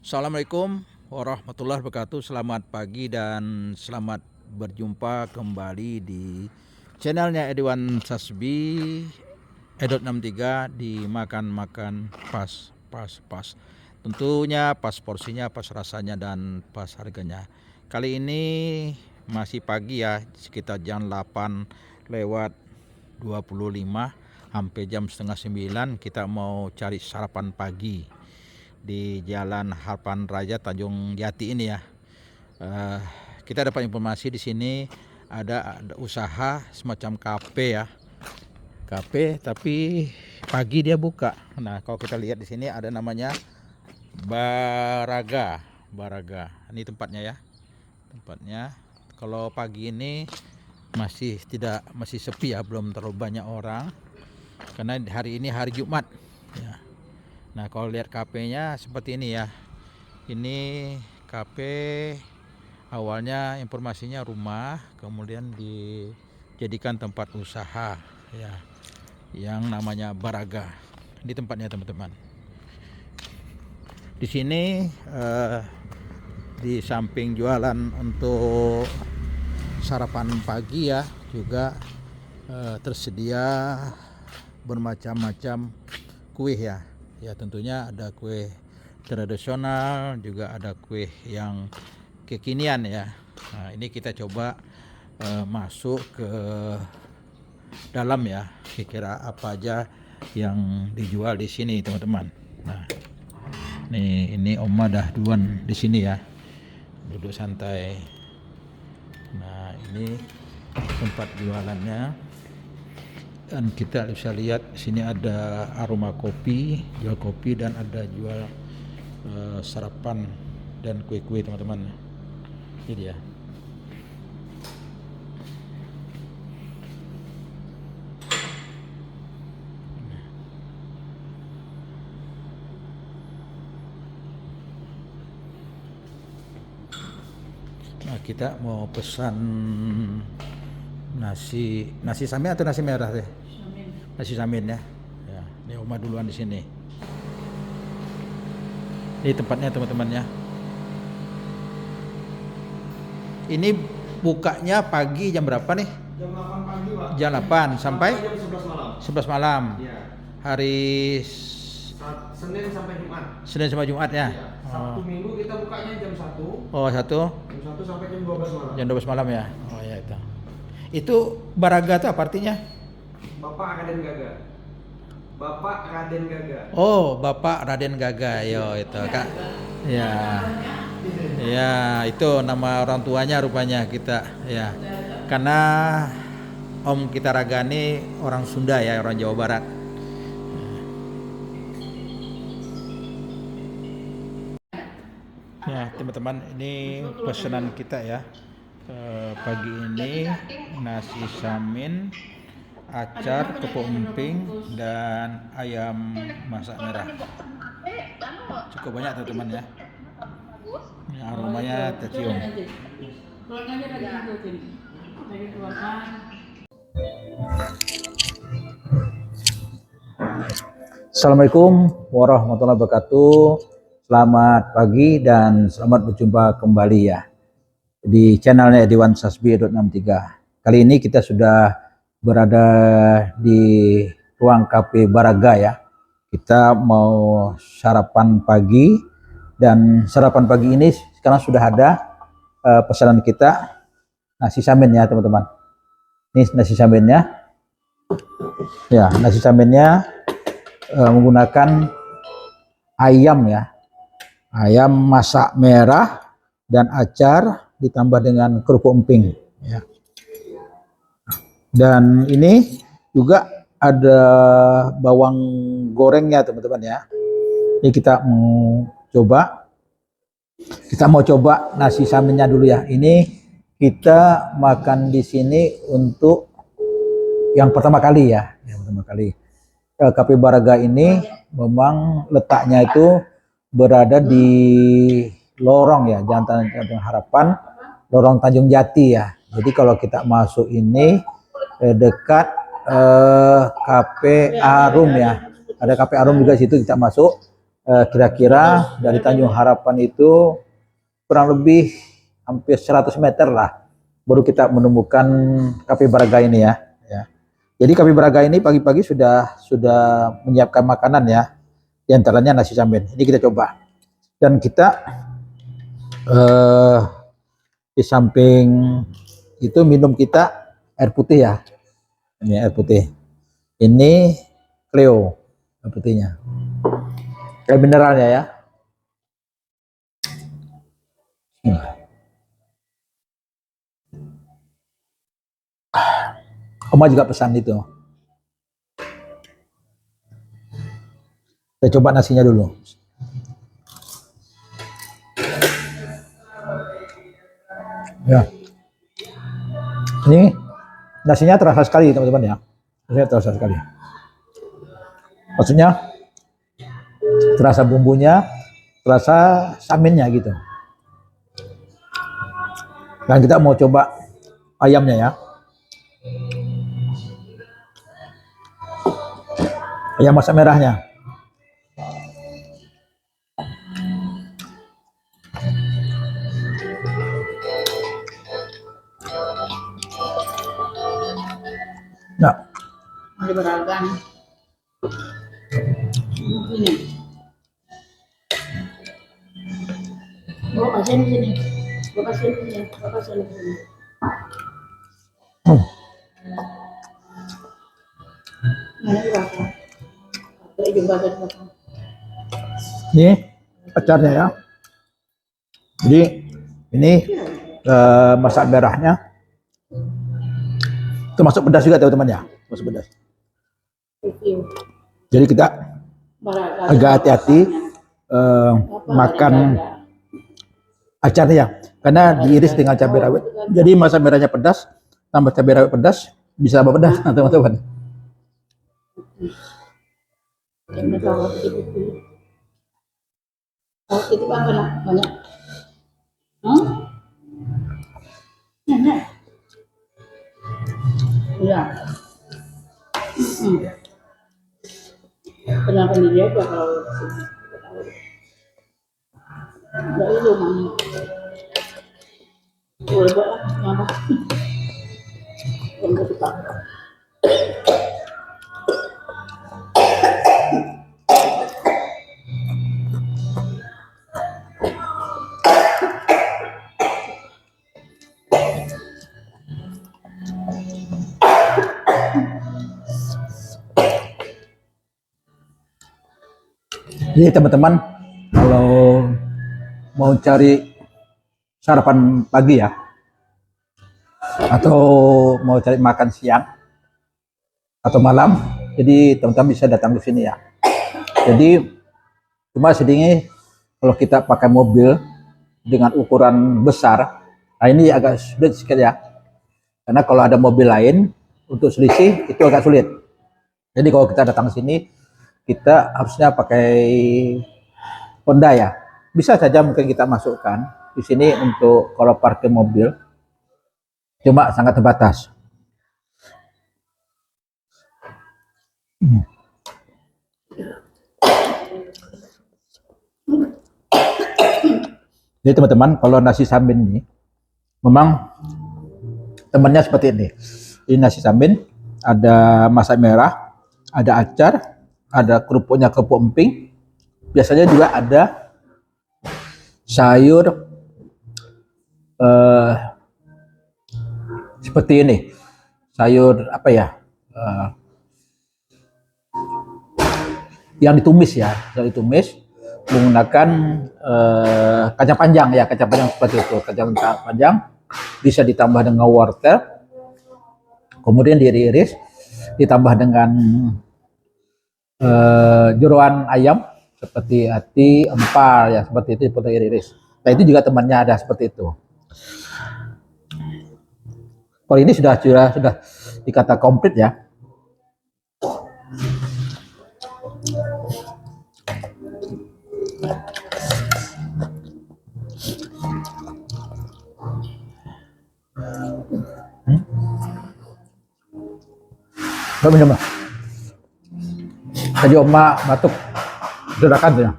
Assalamualaikum warahmatullahi wabarakatuh. Selamat pagi dan selamat berjumpa kembali di channelnya Edwan Sasbi Edot 63 di makan pas. Tentunya pas porsinya, pas rasanya dan pas harganya. Kali ini masih pagi ya, sekitar jam 8 lewat 25 sampai jam setengah 9 kita mau cari sarapan pagi di Jalan Harapan Raya Tanjung Jati ini ya. Kita dapat informasi di sini ada usaha semacam kafe ya. Kafe tapi pagi dia buka. Nah, kalau kita lihat di sini ada namanya Baraga. Ini tempatnya ya. Tempatnya kalau pagi ini masih sepi ya, belum terlalu banyak orang. Karena hari ini hari Jumat ya. Nah, kalau lihat kafenya seperti ini ya. Ini kafe awalnya informasinya rumah, kemudian dijadikan tempat usaha ya, yang namanya Baraga. Di tempatnya teman-teman. Di sini di samping jualan untuk sarapan pagi ya, juga tersedia bermacam-macam kue ya. Ya, tentunya ada kue tradisional, juga ada kue yang kekinian ya. Nah, ini kita coba masuk ke dalam ya, kira-kira apa aja yang dijual di sini teman-teman. Nah, ini Oma dah duluan di sini ya, duduk santai. Nah, ini tempat jualannya. Dan kita bisa lihat sini ada aroma kopi, jual kopi, dan ada jual sarapan dan kue-kue teman-teman. Ini dia. Nah, kita mau pesan nasi samin atau nasi merah deh? Nasi samin ya. Ya, ini Oma duluan di sini. Ini tempatnya teman-teman ya. Ini bukanya pagi jam berapa nih? Jam 8 pagi, Pak. Jam 8 sampai jam 11 malam. 11 malam. Iya. Hari Senin sampai Jumat. Senin sampai Jumat ya. Iya. Sabtu Minggu kita bukanya jam 1. Oh, 1. Jam 1 sampai jam 12 malam. Jam 12 malam ya. Oh ya itu. Itu Baraga itu apa artinya? Bapak Raden Gaga. Bapak Raden Gaga. Oh, Bapak Raden Gaga. Yo itu Kak. Ya. Ya, itu nama orang tuanya rupanya kita ya. Karena Om kita Ragani orang Sunda ya, orang Jawa Barat. Ya, teman-teman, ini pesanan kita ya. Pagi ini nasi samin, acar, kepok emping, dan ayam masak merah. Cukup banyak teman-teman ya. Ini aromanya tercium. Assalamualaikum warahmatullahi wabarakatuh. Selamat pagi dan selamat berjumpa kembali ya di channelnya Edwan Sasbi Edot 63. Kali ini kita sudah berada di ruang kafe Baraga ya. Kita mau sarapan pagi, dan sarapan pagi ini sekarang sudah ada pesanan kita, nasi samin ya teman-teman. Ini nasi saminnya ya. Nasi saminnya menggunakan ayam ya, ayam masak merah dan acar ditambah dengan kerupuk emping ya. Dan ini juga ada bawang gorengnya teman-teman ya. Ini kita mau coba nasi saminnya dulu ya. Ini kita makan di sini untuk yang pertama kali ya, yang pertama kali. Kafe Baraga ini memang letaknya itu berada di lorong ya, Jalan Harapan, lorong Tanjung Jati ya. Jadi kalau kita masuk ini dekat Kafe Arum ya, ada Kafe Arum juga situ kita masuk. kira-kira dari Tanjung Harapan itu kurang lebih hampir 100 meter lah baru kita menemukan Cafe Braga ini ya. Jadi Cafe Braga ini pagi-pagi sudah menyiapkan makanan ya, di antaranya nasi samben. Ini kita coba. Dan kita di samping itu minum kita air putih ya. Ini air putih. Ini Cleo air putihnya. Air mineralnya ya. Oma juga pesan itu. Kita coba nasinya dulu. Ya. Ini nasinya terasa sekali teman-teman ya. Nasinya terasa sekali. Maksudnya terasa bumbunya, terasa samennya gitu. Dan kita mau coba ayamnya ya. Ayam masak merahnya. Nah, Ada beragam. Ini. Bawa pasien di sini. Bawa pasien di sini. Bawa pasien di sini. Mana berapa? Ada juga berapa? ini acarnya ya. Jadi ini masak merahnya termasuk pedas juga teman-teman ya, termasuk pedas. Review. Jadi kita Beragam. agak hati-hati makan acarnya ya, karena diiris dengan cabai rawit. Jadi masak merahnya pedas, tambah cabai rawit pedas, bisa tambah pedas teman-teman. Yang tahu itu. Oh, itu apa lah? Banyak. Nenek. Iya. Kenapa dia apa kalau dari rumah boleh lah apa yang kita Jadi teman-teman kalau mau cari sarapan pagi ya, atau mau cari makan siang atau malam, jadi teman-teman bisa datang ke sini ya. Jadi cuma sedikit kalau kita pakai mobil dengan ukuran besar, nah ini agak sulit sedikit ya, karena kalau ada mobil lain untuk selisih itu agak sulit. Jadi kalau kita datang ke sini, kita harusnya pakai Honda ya. Bisa saja mungkin kita masukkan di sini untuk kalau parkir mobil, cuma sangat terbatas. Jadi teman-teman, kalau nasi samben ini memang temannya seperti ini. Ini nasi samben, ada masak merah, ada acar, ada kerupuknya kerupuk emping. Biasanya juga ada sayur seperti ini. Sayur apa ya? Yang ditumis ya, yang ditumis menggunakan kacang panjang ya, kacang panjang seperti itu. Kacang panjang bisa ditambah dengan wortel, kemudian diiris, ditambah dengan jeroan ayam seperti hati, empal ya, seperti itu seperti iris. Nah itu juga temannya ada seperti itu. Kalau ini sudah dikata komplit ya. Minum lah. Tadi Oma batuk, sudah kan ya.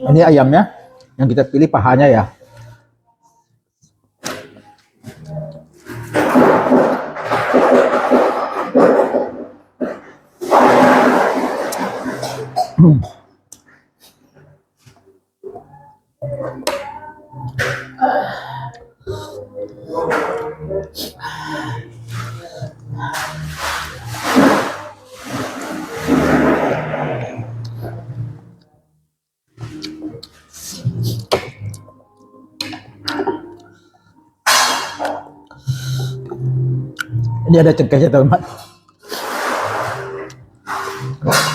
Ini ayamnya yang kita pilih pahanya ya. Ini ada cengkehnya teman-teman.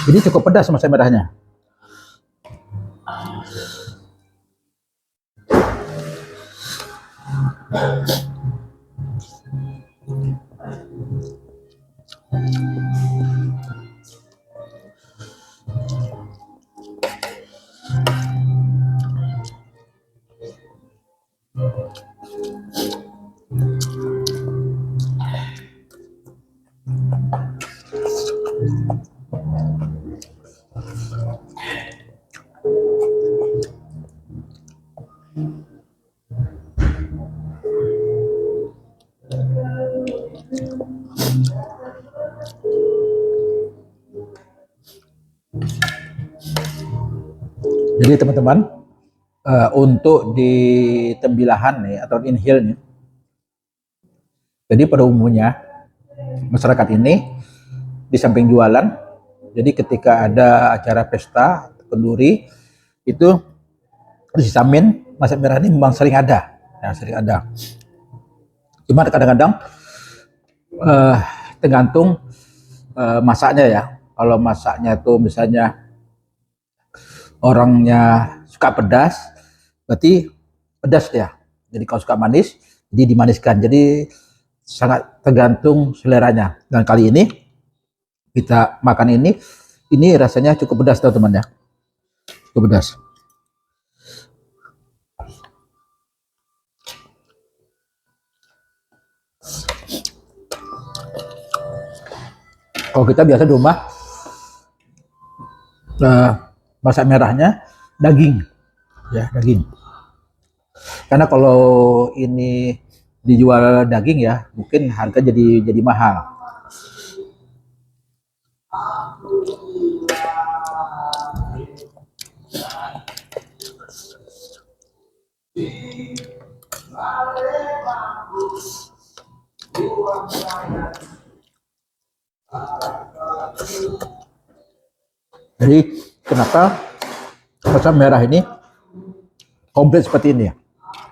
Ini cukup pedas masam merahnya. Jadi teman-teman, untuk di Tembilahan nih atau Inhil nih, jadi pada umumnya masyarakat ini di samping jualan, jadi ketika ada acara pesta kenduri itu di Samin masak merah ini memang sering ada, ya, sering ada. Cuma kadang-kadang tergantung masaknya ya. Kalau masaknya tuh misalnya orangnya suka pedas, berarti pedas dia. Jadi kalau suka manis, jadi dimaniskan. Jadi sangat tergantung seleranya. Dan kali ini kita makan ini rasanya cukup pedas teman-teman ya. Cukup pedas. Kalau kita biasa di rumah masak merahnya daging, ya daging. Karena kalau ini dijual daging ya, mungkin harga jadi mahal. Jadi kenapa masak merah ini komplit seperti ini ya?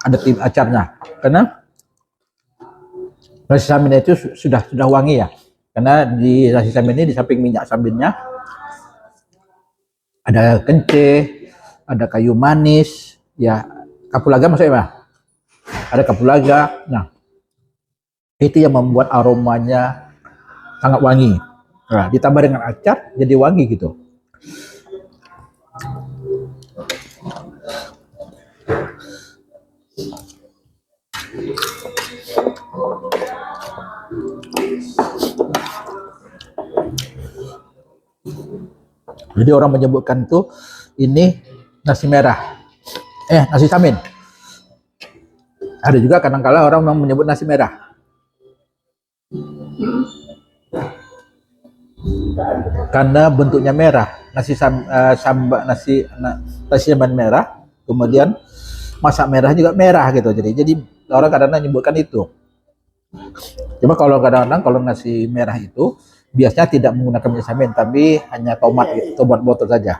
Ada tim acarnya. Karena nasi samin itu sudah wangi ya. Karena di nasi samin ini di samping minyak saminnya ada kenceh, ada kayu manis, ya kapulaga maksudnya Pak. Ada kapulaga. Nah, itu yang membuat aromanya sangat wangi. Nah, ditambah dengan acar jadi wangi gitu. Jadi orang menyebutkan tuh ini nasi merah, nasi samin. Ada juga kadang-kala orang menyebut nasi merah. Karena bentuknya merah, nasi samin merah, kemudian masak merah juga merah gitu. Jadi orang kadang-kadang menyebutkan itu. Cuma kalau kadang-kadang kalau nasi merah itu biasanya tidak menggunakan minyak samin, tapi hanya tomat botol saja.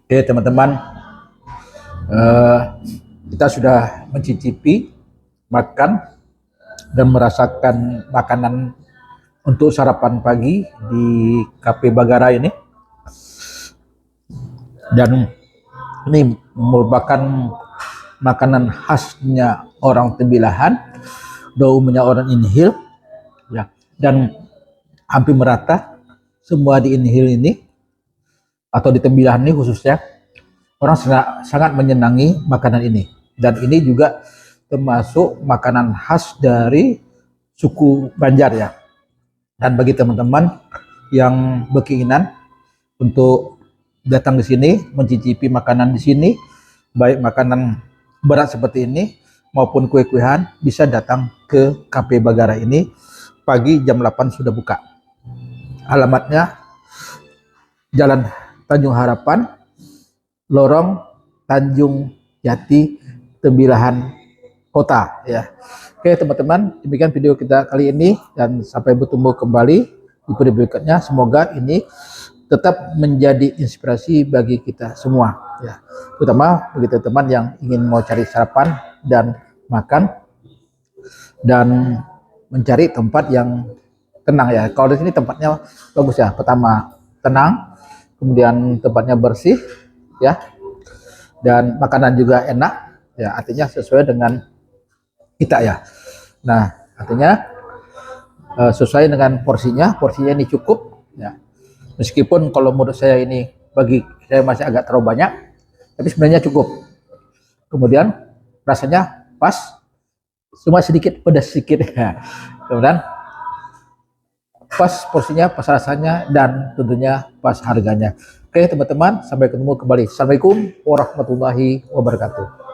Oke teman-teman, kita sudah mencicipi, makan, dan merasakan makanan untuk sarapan pagi di Cafe Bagara ini. Dan ini merupakan makanan khasnya orang Tembilahan, umumnya orang inhale ya, dan hampir merata semua di inhale ini atau di tembilahan ini khususnya orang sangat menyenangi makanan ini. Dan ini juga termasuk makanan khas dari suku Banjar ya. Dan bagi teman-teman yang berkeinginan untuk datang di sini, mencicipi makanan di sini, baik makanan berat seperti ini maupun kue-kuean, bisa datang ke Cafe Bagara ini. Pagi jam 8 sudah buka. Alamatnya Jalan Tanjung Harapan, Lorong Tanjung Jati, Tembilahan Kota ya. Oke teman-teman, demikian video kita kali ini, dan sampai bertemu kembali di video berikutnya. Semoga ini tetap menjadi inspirasi bagi kita semua ya, terutama bagi teman-teman yang ingin mau cari sarapan dan makan dan mencari tempat yang tenang ya. Kalau di sini tempatnya bagus ya, pertama tenang, kemudian tempatnya bersih ya, dan makanan juga enak ya, artinya sesuai dengan kita ya. Nah artinya sesuai dengan porsinya ini cukup ya. Meskipun kalau menurut saya ini, bagi saya masih agak terlalu banyak, tapi sebenarnya cukup. Kemudian rasanya pas, cuma sedikit pedas sedikit ya. Kemudian pas porsinya, pas rasanya, dan tentunya pas harganya. Oke teman-teman, sampai ketemu kembali. Assalamualaikum warahmatullahi wabarakatuh.